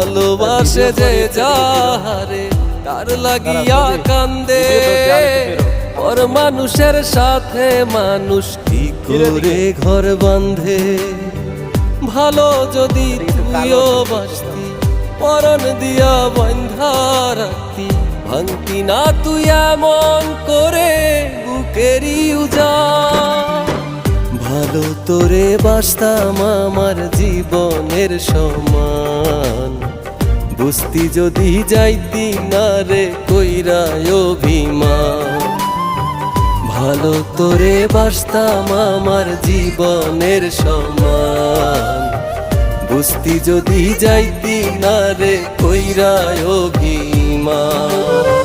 ভালোবাসে যে যাহারে তার লাগিয়া কান্দে, পর মানুষের সাথে মানুষ কি করে ঘর বাঁধে। ভালো যদি তুইও বাসতি পরন দিয়া বন্ধা রাখতি, ভাঙতি না তুই এমন করে বুকেরই উজাড়। ভালো তোরে বাসতাম আমার জীবনের সমান, বুঝতি যদি যাইতি না রে কইরা অভিমান। ভালো তোরে বাসতাম আমার জীবনের সমান, বুঝতি যদি যাইতি না রে কইরা অভিমান।